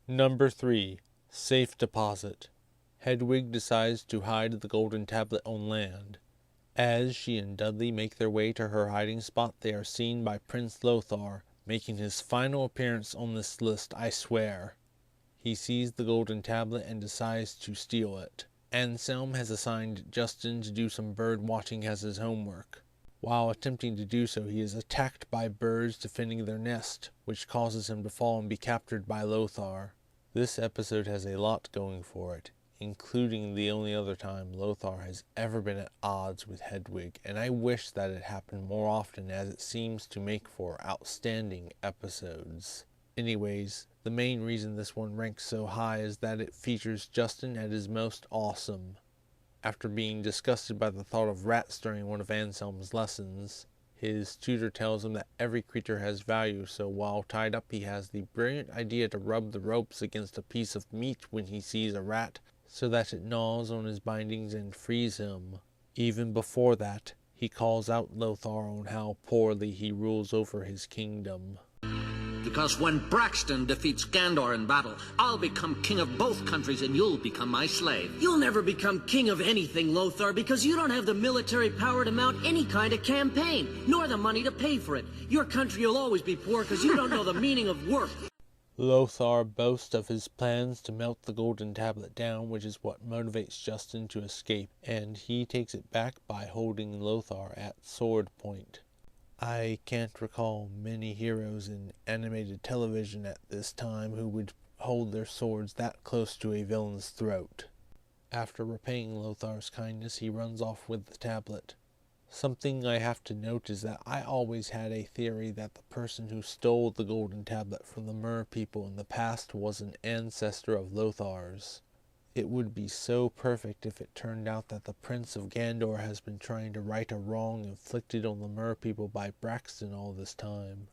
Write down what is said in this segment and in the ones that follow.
Number 3. Safe Deposit. Hedwig decides to hide the golden tablet on land. As she and Dudley make their way to her hiding spot, they are seen by Prince Lothar, making his final appearance on this list, I swear. He sees the golden tablet and decides to steal it. Anselm has assigned Justin to do some bird watching as his homework. While attempting to do so, he is attacked by birds defending their nest, which causes him to fall and be captured by Lothar. This episode has a lot going for it, including the only other time Lothar has ever been at odds with Hedwig, and I wish that it happened more often, as it seems to make for outstanding episodes. Anyways, the main reason this one ranks so high is that it features Justin at his most awesome. After being disgusted by the thought of rats during one of Anselm's lessons, his tutor tells him that every creature has value, so while tied up he has the brilliant idea to rub the ropes against a piece of meat when he sees a rat, so that it gnaws on his bindings and frees him. Even before that, he calls out Lothar on how poorly he rules over his kingdom. Because when Braxton defeats Gandor in battle, I'll become king of both countries and you'll become my slave. You'll never become king of anything, Lothar, because you don't have the military power to mount any kind of campaign, nor the money to pay for it. Your country will always be poor because you don't know the meaning of work. Lothar boasts of his plans to melt the golden tablet down, which is what motivates Justin to escape, and he takes it back by holding Lothar at sword point. I can't recall many heroes in animated television at this time who would hold their swords that close to a villain's throat. After repaying Lothar's kindness, he runs off with the tablet. Something I have to note is that I always had a theory that the person who stole the golden tablet from the Mer people in the past was an ancestor of Lothar's. It would be so perfect if it turned out that the Prince of Gandor has been trying to right a wrong inflicted on the Mer people by Braxton all this time.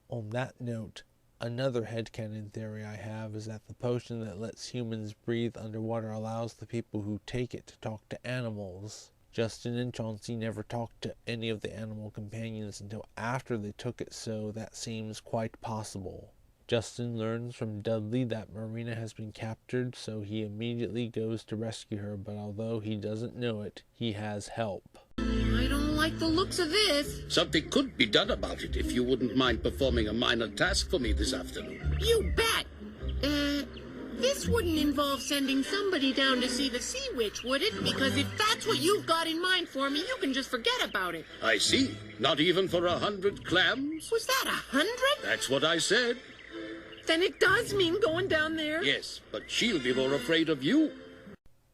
On that note, another headcanon theory I have is that the potion that lets humans breathe underwater allows the people who take it to talk to animals. Justin and Chauncey never talked to any of the animal companions until after they took it, so that seems quite possible. Justin learns from Dudley that Marina has been captured, so he immediately goes to rescue her, but although he doesn't know it, he has help. I don't like the looks of this. Something could be done about it if you wouldn't mind performing a minor task for me this afternoon. You bet. This wouldn't involve sending somebody down to see the sea witch, would it? Because if that's what you've got in mind for me, you can just forget about it. I see. Not even for 100 clams? Was that 100? That's what I said. Then it does mean going down there. Yes, but she'll be more afraid of you.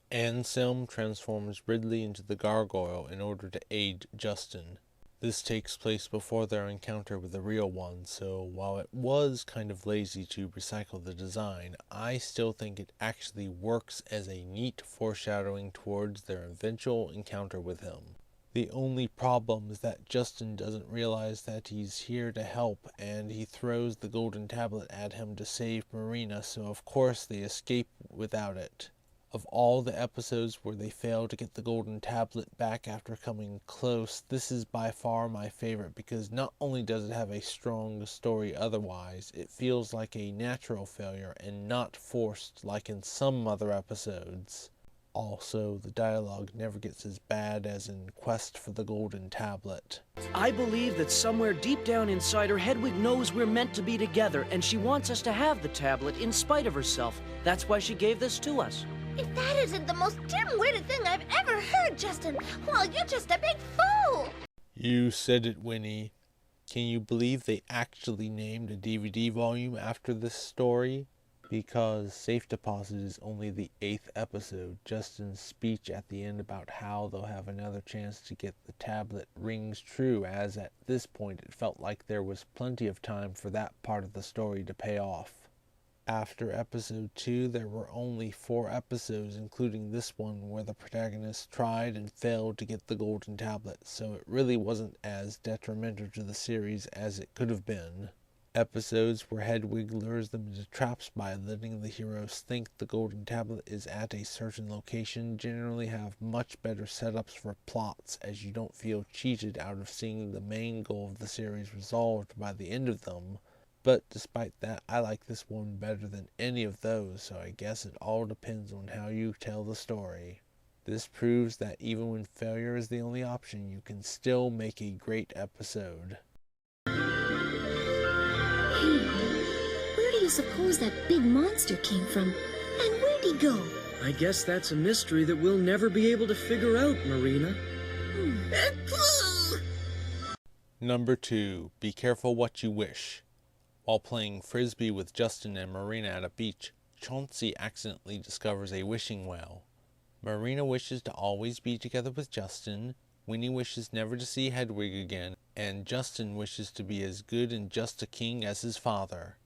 Anselm transforms Ridley into the gargoyle in order to aid Justin. This takes place before their encounter with the real one, so while it was kind of lazy to recycle the design, I still think it actually works as a neat foreshadowing towards their eventual encounter with him. The only problem is that Justin doesn't realize that he's here to help, and he throws the golden tablet at him to save Marina, so of course they escape without it. Of all the episodes where they fail to get the golden tablet back after coming close, this is by far my favorite because not only does it have a strong story otherwise, it feels like a natural failure and not forced like in some other episodes. Also, the dialogue never gets as bad as in Quest for the Golden Tablet. I believe that somewhere deep down inside her, Hedwig knows we're meant to be together, and she wants us to have the tablet in spite of herself. That's why she gave this to us. If that isn't the most dim-witted thing I've ever heard, Justin, well, you're just a big fool! You said it, Winnie. Can you believe they actually named a DVD volume after this story? Because Safe Deposit is only the 8th episode, Justin's speech at the end about how they'll have another chance to get the tablet rings true, as at this point it felt like there was plenty of time for that part of the story to pay off. After episode 2, there were only 4 episodes, including this one, where the protagonist tried and failed to get the golden tablet, so it really wasn't as detrimental to the series as it could have been. Episodes where Hedwig lures them into traps by letting the heroes think the golden tablet is at a certain location generally have much better setups for plots, as you don't feel cheated out of seeing the main goal of the series resolved by the end of them, But despite that, I like this one better than any of those, so I guess it all depends on how you tell the story. This proves that even when failure is the only option, you can still make a great episode. Hey, where do you suppose that big monster came from? And where'd he go? I guess that's a mystery that we'll never be able to figure out, Marina. Number 2. Be careful what you wish. While playing frisbee with Justin and Marina at a beach, Chauncey accidentally discovers a wishing well. Marina wishes to always be together with Justin, Winnie wishes never to see Hedwig again, and Justin wishes to be as good and just a king as his father.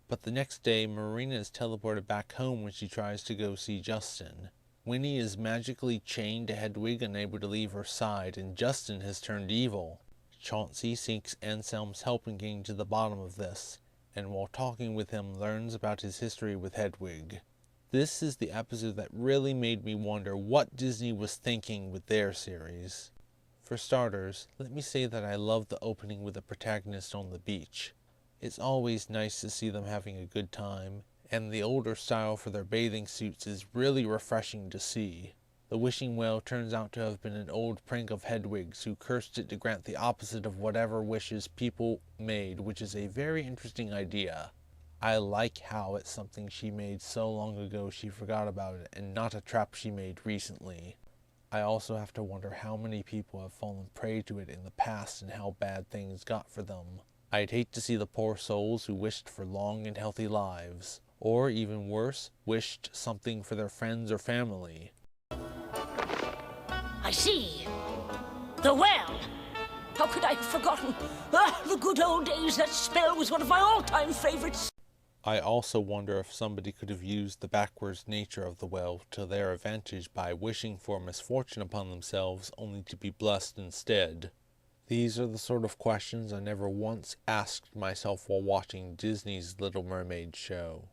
But the next day, Marina is teleported back home when she tries to go see Justin. Winnie is magically chained to Hedwig, unable to leave her side, and Justin has turned evil. Chauncey seeks Anselm's help in getting to the bottom of this, and while talking with him learns about his history with Hedwig. This is the episode that really made me wonder what Disney was thinking with their series. For starters, let me say that I love the opening with the protagonist on the beach. It's always nice to see them having a good time, and the older style for their bathing suits is really refreshing to see. The wishing well turns out to have been an old prank of Hedwig's, who cursed it to grant the opposite of whatever wishes people made, which is a very interesting idea. I like how it's something she made so long ago she forgot about it, and not a trap she made recently. I also have to wonder how many people have fallen prey to it in the past and how bad things got for them. I'd hate to see the poor souls who wished for long and healthy lives, or even worse, wished something for their friends or family. I see. The well. How could I have forgotten? The good old days. That spell was one of my all-time favorites. I also wonder if somebody could have used the backwards nature of the well to their advantage by wishing for misfortune upon themselves only to be blessed instead. These are the sort of questions I never once asked myself while watching Disney's Little Mermaid show.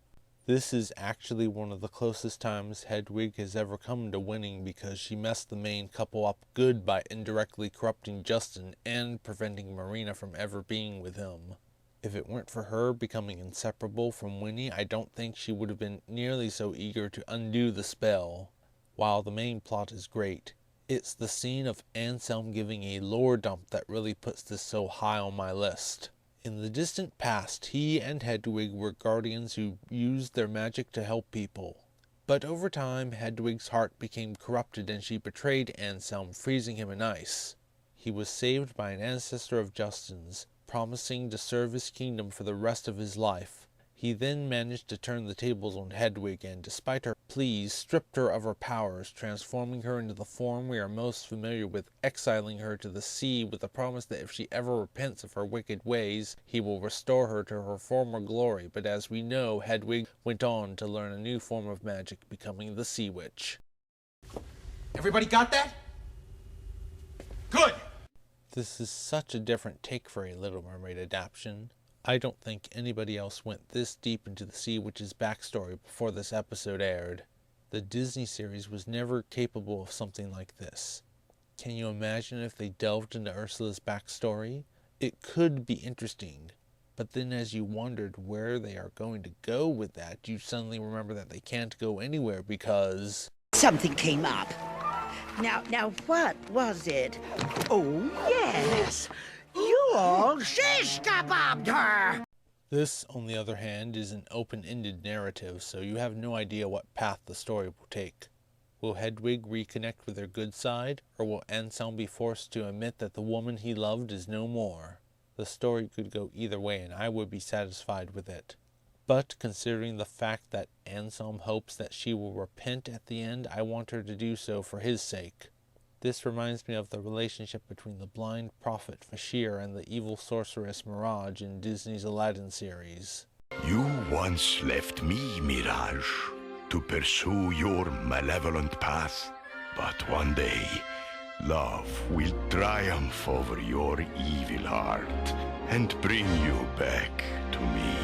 This is actually one of the closest times Hedwig has ever come to winning, because she messed the main couple up good by indirectly corrupting Justin and preventing Marina from ever being with him. If it weren't for her becoming inseparable from Winnie, I don't think she would have been nearly so eager to undo the spell. While the main plot is great, it's the scene of Anselm giving a lore dump that really puts this so high on my list. In the distant past, he and Hedwig were guardians who used their magic to help people. But over time, Hedwig's heart became corrupted and she betrayed Anselm, freezing him in ice. He was saved by an ancestor of Justin's, promising to serve his kingdom for the rest of his life. He then managed to turn the tables on Hedwig and, despite her pleas, stripped her of her powers, transforming her into the form we are most familiar with, exiling her to the sea with the promise that if she ever repents of her wicked ways, he will restore her to her former glory. But as we know, Hedwig went on to learn a new form of magic, becoming the Sea Witch. Everybody got that? Good! This is such a different take for a Little Mermaid adaptation. I don't think anybody else went this deep into the Sea Witch's backstory before this episode aired. The Disney series was never capable of something like this. Can you imagine if they delved into Ursula's backstory? It could be interesting, but then as you wondered where they are going to go with that, you suddenly remember that they can't go anywhere because something came up. Now, what was it? Oh, yes! You all shish-kebabbed her! This, on the other hand, is an open-ended narrative, so you have no idea what path the story will take. Will Hedwig reconnect with her good side, or will Anselm be forced to admit that the woman he loved is no more? The story could go either way, and I would be satisfied with it. But considering the fact that Anselm hopes that she will repent at the end, I want her to do so for his sake. This reminds me of the relationship between the blind prophet Fashir and the evil sorceress Mirage in Disney's Aladdin series. You once left me, Mirage, to pursue your malevolent path, but one day, love will triumph over your evil heart and bring you back to me.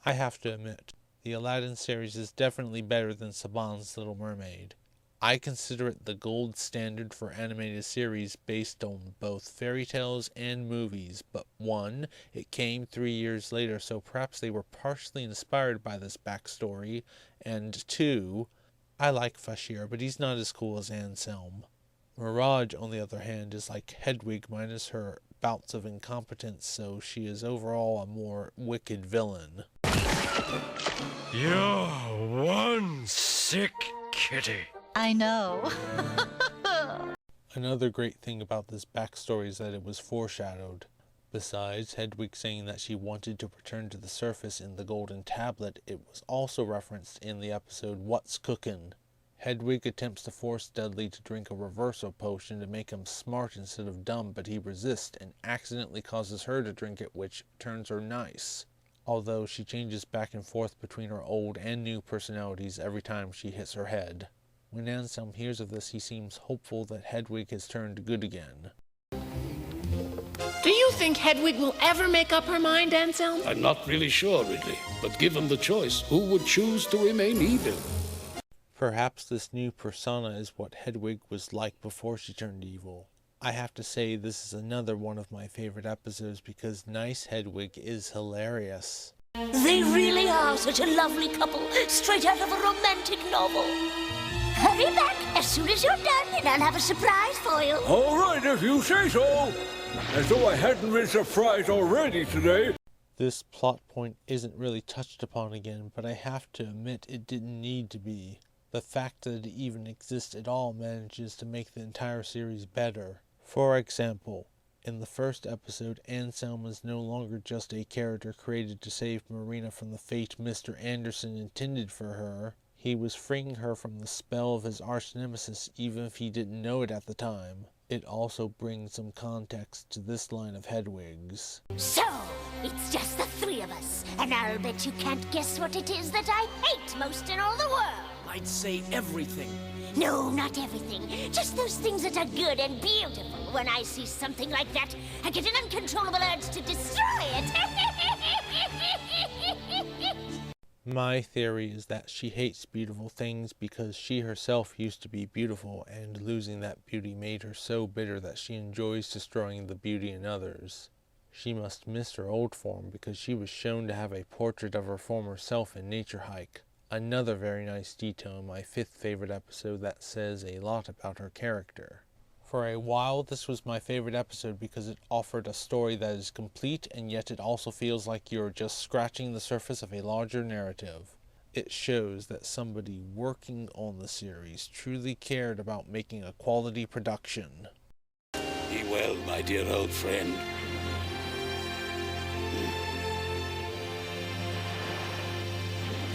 I have to admit, the Aladdin series is definitely better than Saban's Little Mermaid. I consider it the gold standard for animated series based on both fairy tales and movies, but one, it came 3 years later, so perhaps they were partially inspired by this backstory, and two, I like Fashir, but he's not as cool as Anselm. Mirage, on the other hand, is like Hedwig minus her bouts of incompetence, so she is overall a more wicked villain. You're one sick kitty. I know. Another great thing about this backstory is that it was foreshadowed. Besides Hedwig saying that she wanted to return to the surface in the golden tablet, it was also referenced in the episode What's Cookin'? Hedwig attempts to force Dudley to drink a reversal potion to make him smart instead of dumb, but he resists and accidentally causes her to drink it, which turns her nice. Although she changes back and forth between her old and new personalities every time she hits her head. When Anselm hears of this, he seems hopeful that Hedwig has turned good again. Do you think Hedwig will ever make up her mind, Anselm? I'm not really sure, Ridley, but given the choice, who would choose to remain evil? Perhaps this new persona is what Hedwig was like before she turned evil. I have to say this is another one of my favorite episodes because nice Hedwig is hilarious. They really are such a lovely couple, straight out of a romantic novel. Hurry back as soon as you're done, and I'll have a surprise for you. All right, if you say so. As though I hadn't been surprised already today. This plot point isn't really touched upon again, but I have to admit it didn't need to be. The fact that it even exists at all manages to make the entire series better. For example, in the first episode, Anselm is no longer just a character created to save Marina from the fate Mr. Anderson intended for her. He was freeing her from the spell of his arch-nemesis even if he didn't know it at the time. It also brings some context to this line of Hedwig's. So, it's just the three of us, and I'll bet you can't guess what it is that I hate most in all the world. I'd say everything. No, not everything. Just those things that are good and beautiful. When I see something like that, I get an uncontrollable urge to destroy it. My theory is that she hates beautiful things because she herself used to be beautiful, and losing that beauty made her so bitter that she enjoys destroying the beauty in others. She must miss her old form because she was shown to have a portrait of her former self in Nature Hike. Another very nice detail in my 5th favorite episode that says a lot about her character. For a while, this was my favorite episode because it offered a story that is complete, and yet it also feels like you're just scratching the surface of a larger narrative. It shows that somebody working on the series truly cared about making a quality production. Be well, my dear old friend.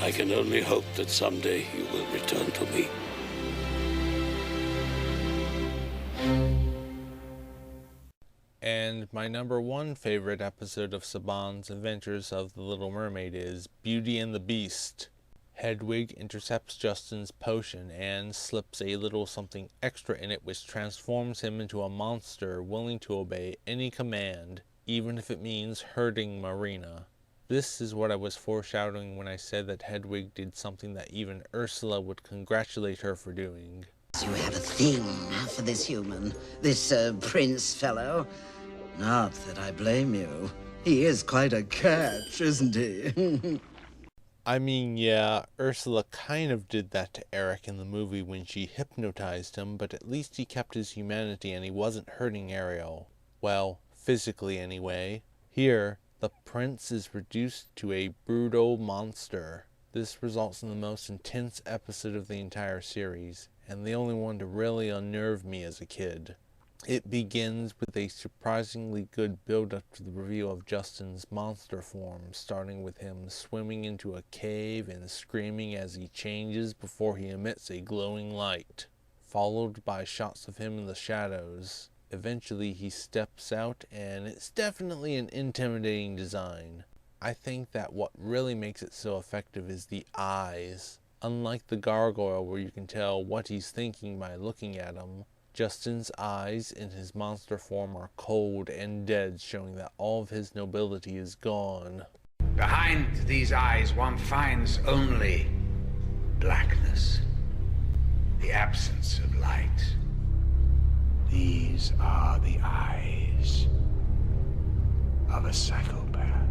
I can only hope that someday you will return to me. And my number 1 favorite episode of Saban's Adventures of the Little Mermaid is Beauty and the Beast. Hedwig intercepts Justin's potion and slips a little something extra in it which transforms him into a monster willing to obey any command, even if it means hurting Marina. This is what I was foreshadowing when I said that Hedwig did something that even Ursula would congratulate her for doing. You have a thing for this human, this prince fellow. Not that I blame you. He is quite a catch, isn't he? I mean, yeah, Ursula kind of did that to Eric in the movie when she hypnotized him, but at least he kept his humanity and he wasn't hurting Ariel. Well, physically anyway. Here, the prince is reduced to a brutal monster. This results in the most intense episode of the entire series, and the only one to really unnerve me as a kid. It begins with a surprisingly good build-up to the reveal of Justin's monster form, starting with him swimming into a cave and screaming as he changes before he emits a glowing light, followed by shots of him in the shadows. Eventually he steps out, and it's definitely an intimidating design. I think that what really makes it so effective is the eyes. Unlike the gargoyle where you can tell what he's thinking by looking at him, Justin's eyes in his monster form are cold and dead, showing that all of his nobility is gone. Behind these eyes one finds only blackness. the absence of light. These are the eyes of a psychopath.